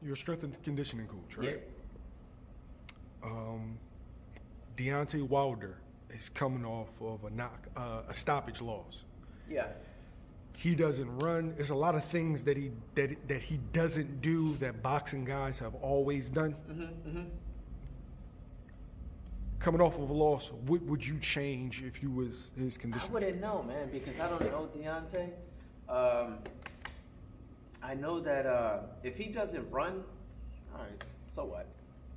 you're a strength and conditioning coach, right? Yeah. Deontay Wilder is coming off of a stoppage loss. Yeah. He doesn't run. There's a lot of things that he doesn't do that boxing guys have always done. Coming off of a loss, what would you change if you was his conditioner? I wouldn't know, man, because I don't know Deontay. I know that if he doesn't run, all right, so what?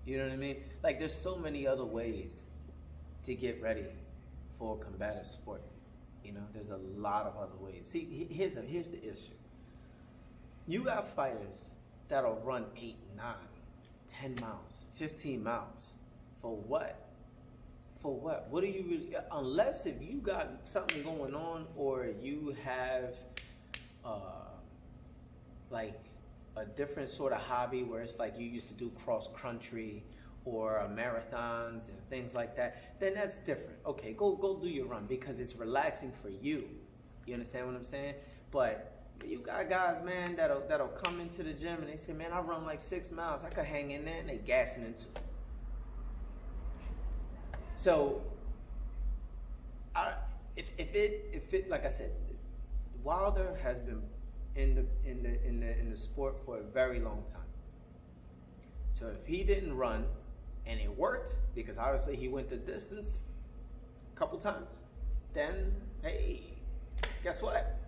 You know what I mean? Like, there's so many other ways to get ready for a combative sport. You know, there's a lot of other ways. See, here's the issue. You got fighters that'll run 8, 9, 10 miles, 15 miles. For what? For what? What do you really, unless if you got something going on or you have like a different sort of hobby where it's like you used to do cross country or marathons and things like that, then that's different. Okay, go do your run because it's relaxing for you. You understand what I'm saying? But you got guys, man, that'll come into the gym and they say, man, I run like 6 miles. I could hang in there, and they gassing into it. So, if it like I said, Wilder has been in the sport for a very long time. So if he didn't run and it worked, because obviously he went the distance a couple times, then hey, guess what?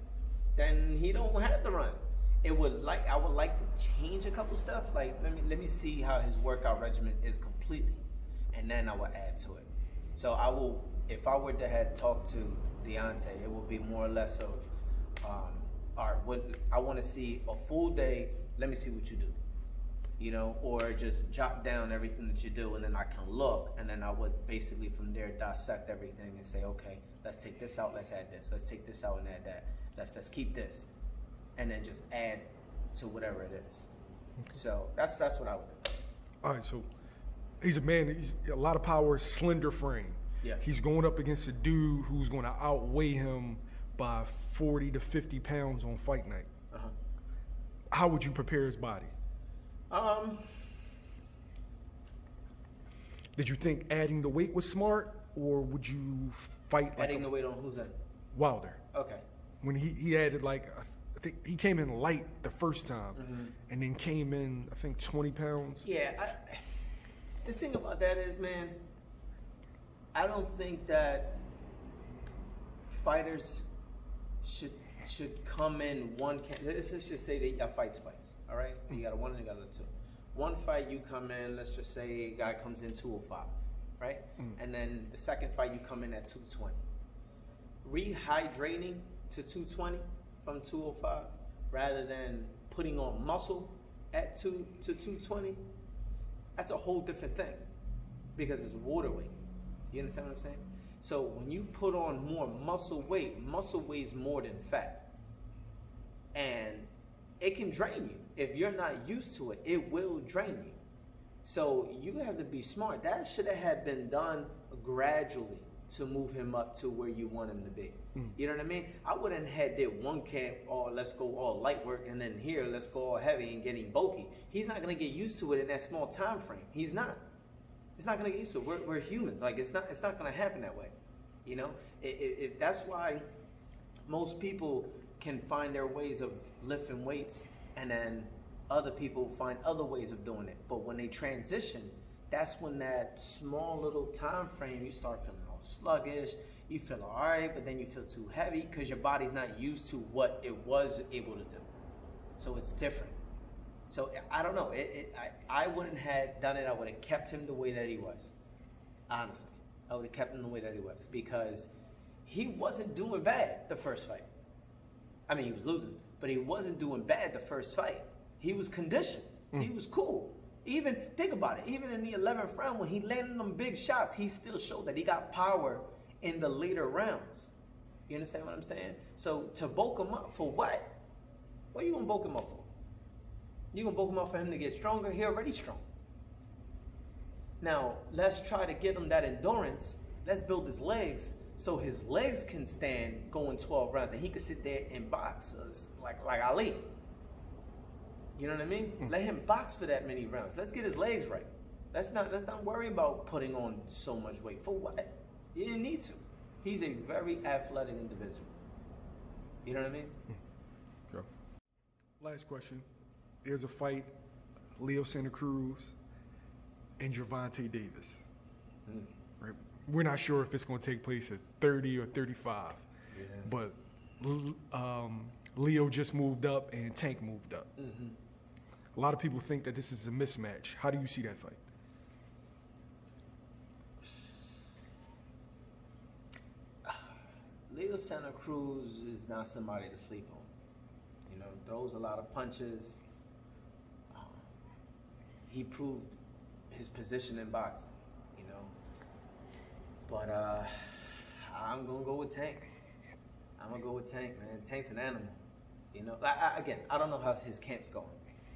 Then he don't have to run. I would like to change a couple stuff. Like let me see how his workout regimen is completely, and then I will add to it. So I will, if I were to have talked to Deontay, it will be more or less of, all right, what I want to see a full day. Let me see what you do, you know, or just jot down everything that you do, and then I can look, and then I would basically from there dissect everything and say, okay, let's take this out, let's add this, let's take this out and add that, let's keep this, and then just add to whatever it is. Okay. So that's what I would do. All right, so he's a man. He's a lot of power, slender frame. Yeah. He's going up against a dude who's going to outweigh him by 40 to 50 pounds on fight night. Uh-huh. How would you prepare his body? Did you think adding the weight was smart, or would you fight adding the weight on who's that? Wilder. Okay. When he added like, I think he came in light the first time, and then came in, I think, 20 pounds. Yeah. The thing about that is, man, I don't think that fighters should come in one. Let's just say that y'all fight twice. All right, you got a 1 and you got a 2. One fight you come in. Let's just say a guy comes in 205, right? And then the second fight you come in at 220. Rehydrating to 220 from 205, rather than putting on muscle at 220. That's a whole different thing because it's water weight. You understand what I'm saying? So when you put on more muscle weighs more than fat. And it can drain you. If you're not used to it, it will drain you. So you have to be smart. That should have been done gradually to move him up to where you want him to be. You know what I mean? I wouldn't have did one camp, let's go all light work, and then here, let's go all heavy and getting bulky. He's not going to get used to it in that small time frame. He's not. He's not going to get used to it. We're humans. Like, it's not going to happen that way. You know? If that's why most people can find their ways of lifting weights, and then other people find other ways of doing it. But when they transition, that's when that small little time frame, you start feeling all sluggish. You feel all right, but then you feel too heavy because your body's not used to what it was able to do. So it's different. So I don't know. I wouldn't have done it. I would have kept him the way that he was. Honestly, I would have kept him the way that he was because he wasn't doing bad the first fight. I mean, he was losing, but he wasn't doing bad the first fight. He was conditioned. He was cool. Even, think about it, even in the 11th round when he landed them big shots, he still showed that he got power in the later rounds. You understand what I'm saying? So to bulk him up for what? What are you going to bulk him up for? You going to bulk him up for him to get stronger? He already strong. Now, let's try to get him that endurance. Let's build his legs so his legs can stand going 12 rounds and he can sit there and box like Ali. You know what I mean? Let him box for that many rounds. Let's get his legs right. Let's not worry about putting on so much weight. For what? You didn't need to. He's a very athletic individual. You know what I mean? Okay. Last question. There's a fight, Leo Santa Cruz and Gervonta Davis. Right? We're not sure if it's going to take place at 30 or 35. Yeah. But Leo just moved up and Tank moved up. Mm-hmm. A lot of people think that this is a mismatch. How do you see that fight? Leo Santa Cruz is not somebody to sleep on. You know, throws a lot of punches. He proved his position in boxing, you know. But I'm gonna go with Tank. I'm gonna go with Tank, man. Tank's an animal. You know, again, I don't know how his camp's going,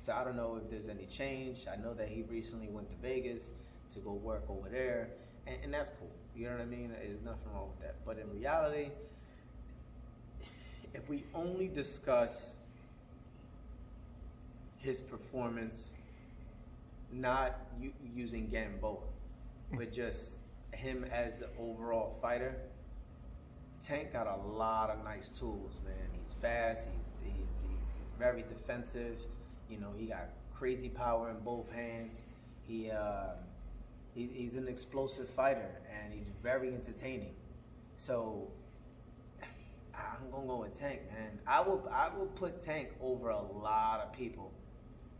so I don't know if there's any change. I know that he recently went to Vegas to go work over there, and that's cool. You know what I mean? There's nothing wrong with that. But in reality, if we only discuss his performance, not using Gamboa, but just him as the overall fighter, Tank got a lot of nice tools, man. He's fast. He's very defensive. You know, he got crazy power in both hands. He's an explosive fighter, and he's very entertaining. So I'm gonna go with Tank, man. I will put Tank over a lot of people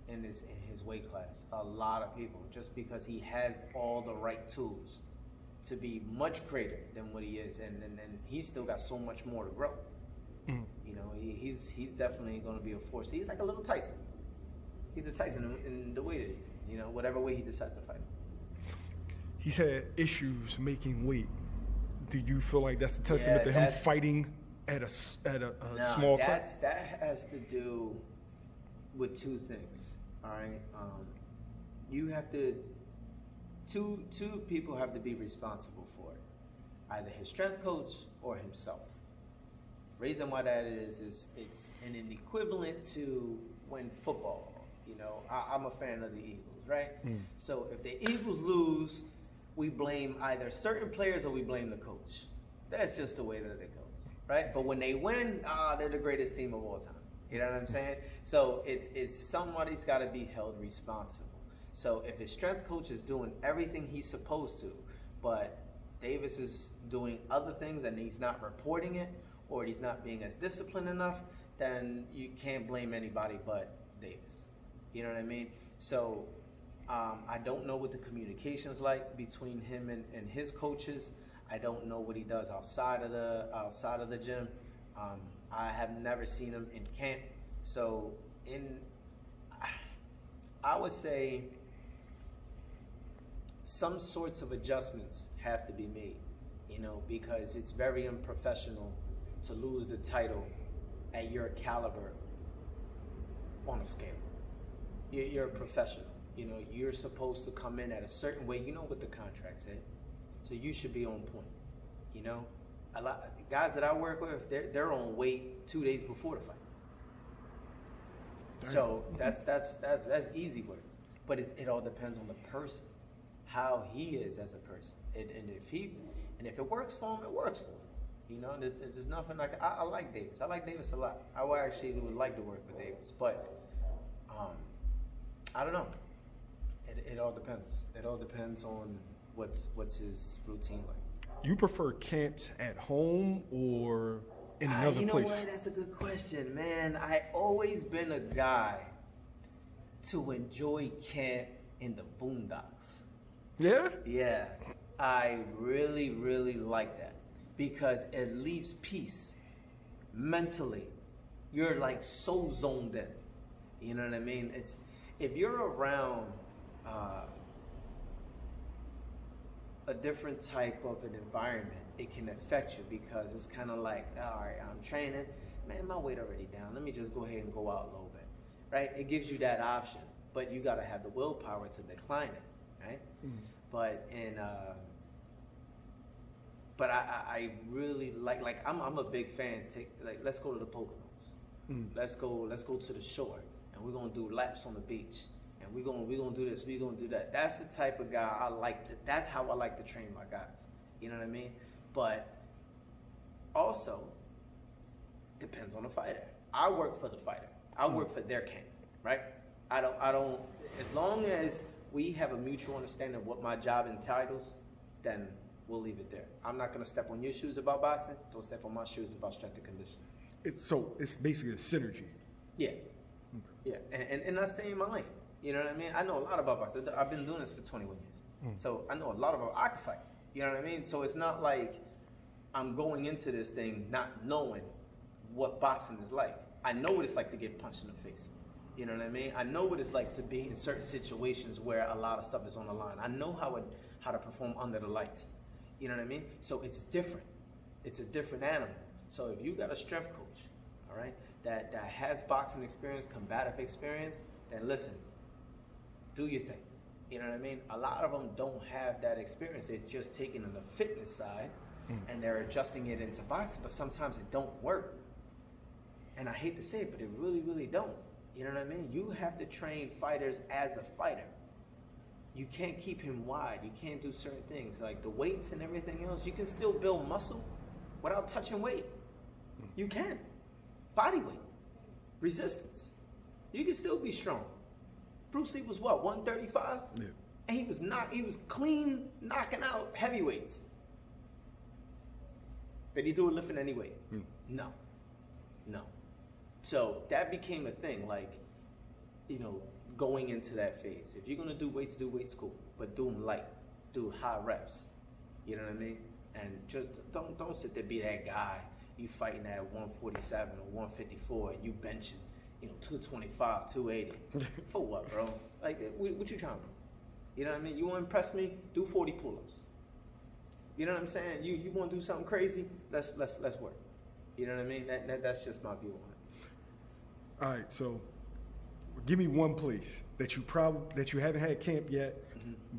in his weight class. A lot of people, just because he has all the right tools to be much greater than what he is, and he's still got so much more to grow. You know, he's definitely going to be a force. He's like a little Tyson. He's a Tyson in the way that he's, you know, whatever way he decides to fight. He's had issues making weight. Do you feel like that's a testament to him fighting at a small class? That has to do with two things. All right, you have to. Two people have to be responsible for it, either his strength coach or himself. Reason why that is it's an equivalent to when football. You know, I'm a fan of the Eagles, right? So if the Eagles lose, we blame either certain players or we blame the coach. That's just the way that it goes, right? But when they win, they're the greatest team of all time. You know what I'm saying? So it's somebody's got to be held responsible. So if his strength coach is doing everything he's supposed to, but Davis is doing other things and he's not reporting it, or he's not being as disciplined enough, then you can't blame anybody but Davis. You know what I mean? So I don't know what the communication's like between him and his coaches. I don't know what he does outside of the gym. I have never seen him in camp. So I would say some sorts of adjustments have to be made, you know, because it's very unprofessional to lose the title at your caliber on a scale. You're a professional. You know, you're supposed to come in at a certain way. You know what the contract said. So you should be on point, you know. A lot of guys that I work with, they're on weight 2 days before the fight. So that's easy work, but it all depends on the person, how he is as a person, and if it works for him, it works for him. You know, there's nothing like I like Davis. I like Davis a lot. I would like to work with Davis, but I don't know. It all depends. It all depends on what's his routine like. You prefer camps at home or in another place? You know what? That's a good question, man. I always been a guy to enjoy camp in the boondocks. Yeah? Yeah. I really, really like that because it leaves peace mentally. You're like so zoned in. You know what I mean? It's if you're around a different type of an environment, it can affect you because it's kind of like, all right, I'm training, man, my weight already down. Let me just go ahead and go out a little bit, right? It gives you that option, but you got to have the willpower to decline it, right? But I really like I'm a big fan. Let's go to the Poconos. Let's go to the shore, and we're gonna do laps on the beach, and we're gonna do this, we're gonna do that. That's the type of guy I like to. That's how I like to train my guys. You know what I mean? But also depends on the fighter. I work for the fighter. I work for their camp, right? I don't. As long as we have a mutual understanding of what my job entitles, then we'll leave it there. I'm not gonna step on your shoes about boxing. Don't step on my shoes about strength and conditioning. It's basically a synergy. Yeah. Okay. Yeah, and I stay in my lane. You know what I mean? I know a lot about boxing. I've been doing this for 21 years. So I know a lot about, I can fight. You know what I mean? So it's not like I'm going into this thing not knowing what boxing is like. I know what it's like to get punched in the face. You know what I mean? I know what it's like to be in certain situations where a lot of stuff is on the line. I know how to perform under the lights. You know what I mean? So it's different. It's a different animal. So if you got a strength coach, all right, that has boxing experience, combative experience, then listen, do your thing. You know what I mean? A lot of them don't have that experience. They're just taking on the fitness side and they're adjusting it into boxing, but sometimes it don't work. And I hate to say it, but it really, really don't. You know what I mean? You have to train fighters as a fighter. You can't keep him wide. You can't do certain things. Like the weights and everything else, you can still build muscle without touching weight. You can. Body weight. Resistance. You can still be strong. Bruce Lee was what, 135? Yeah. And he was clean knocking out heavyweights. Did he do it lifting any weight? No. So that became a thing, like, you know, going into that phase. If you're gonna do weights, cool. But do them light. Do high reps. You know what I mean? And just don't sit there be that guy. You fighting at 147 or 154 and you benching, 225, 280. For what, bro? Like, what you trying to do? You know what I mean? You want to impress me? Do 40 pull-ups. You know what I'm saying? You want to do something crazy? Let's work. You know what I mean? That's just my view on it. All right, so give me one place that you haven't had camp yet,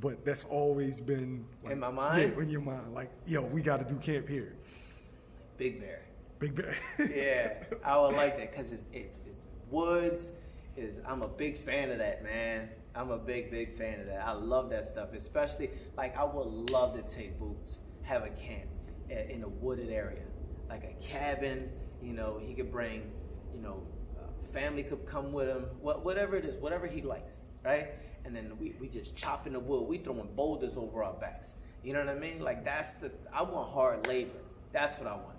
but that's always been like, in my mind. Yeah, in your mind, like, yo, we got to do camp here. Big Bear. Big Bear. Yeah, I would like that because it's woods. I'm a big fan of that, man. I'm a big fan of that. I love that stuff, especially like I would love to take Boots, have a camp in a wooded area, like a cabin. He could bring, family could come with him, whatever it is, whatever he likes, right? And then we just chopping the wood. We throwing boulders over our backs. You know what I mean? Like I want hard labor. That's what I want.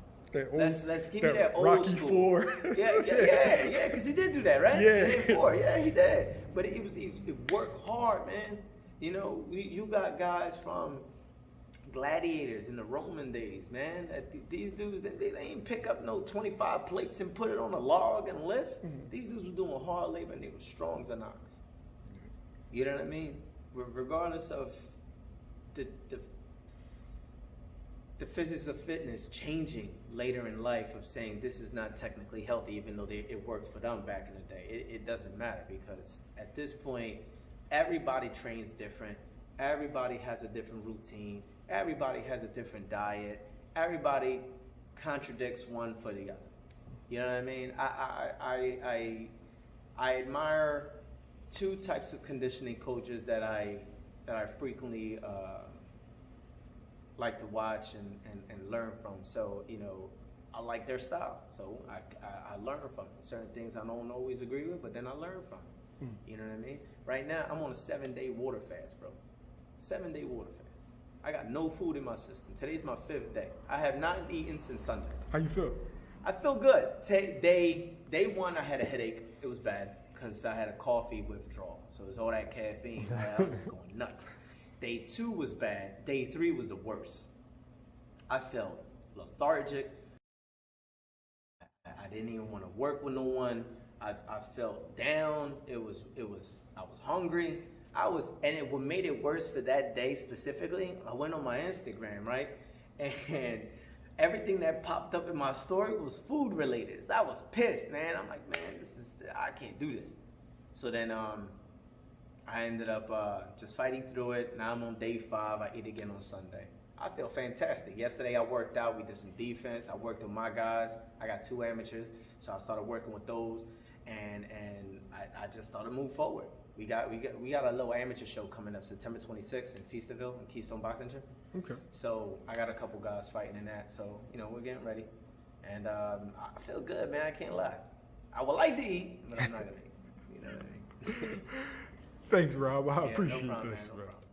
Let's give me that old Rocky school. IV. Yeah, because he did do that, right? Yeah. He did 4. Yeah, he did. But he worked hard, man. You got guys from gladiators in the Roman days, man. These dudes, they ain't pick up no 25 plates and put it on a log and lift. These dudes were doing hard labor and they were strong as an ox. You know what I mean? Regardless of the physics of fitness changing later in life, of saying this is not technically healthy, even though it worked for them back in the day. It doesn't matter, because at this point, everybody trains different. Everybody has a different routine. Everybody has a different diet. Everybody contradicts one for the other. You know what I mean? I admire two types of conditioning coaches that I frequently like to watch and learn from. So, I like their style. So I learn from it. Certain things I don't always agree with, but then I learn from it. You know what I mean? Right now, I'm on a 7-day water fast, bro. 7-day water fast. I got no food in my system. Today's my 5th day. I have not eaten since Sunday. How you feel? I feel good. Day 1, I had a headache. It was bad because I had a coffee withdrawal. So it was all that caffeine. I was just going nuts. Day 2 was bad. Day 3 was the worst. I felt lethargic. I didn't even want to work with no one. I felt down. I was hungry. And what made it worse for that day specifically, I went on my Instagram, right? And everything that popped up in my story was food related. So I was pissed, man. I'm like, man, I can't do this. So then I ended up just fighting through it. Now I'm on day 5. I eat again on Sunday. I feel fantastic. Yesterday I worked out. We did some defense. I worked with my guys. I got 2 amateurs, so I started working with those. and I just thought to move forward. We got a little amateur show coming up September 26th in Feasterville in Keystone Boxing Gym. Okay. So I got a couple guys fighting in that. So we're getting ready, and I feel good, man. I can't lie. I would like to eat, but I'm not gonna eat. You know what I mean? Thanks, Rob. I Yeah, appreciate no problem, this, man. No bro. problem.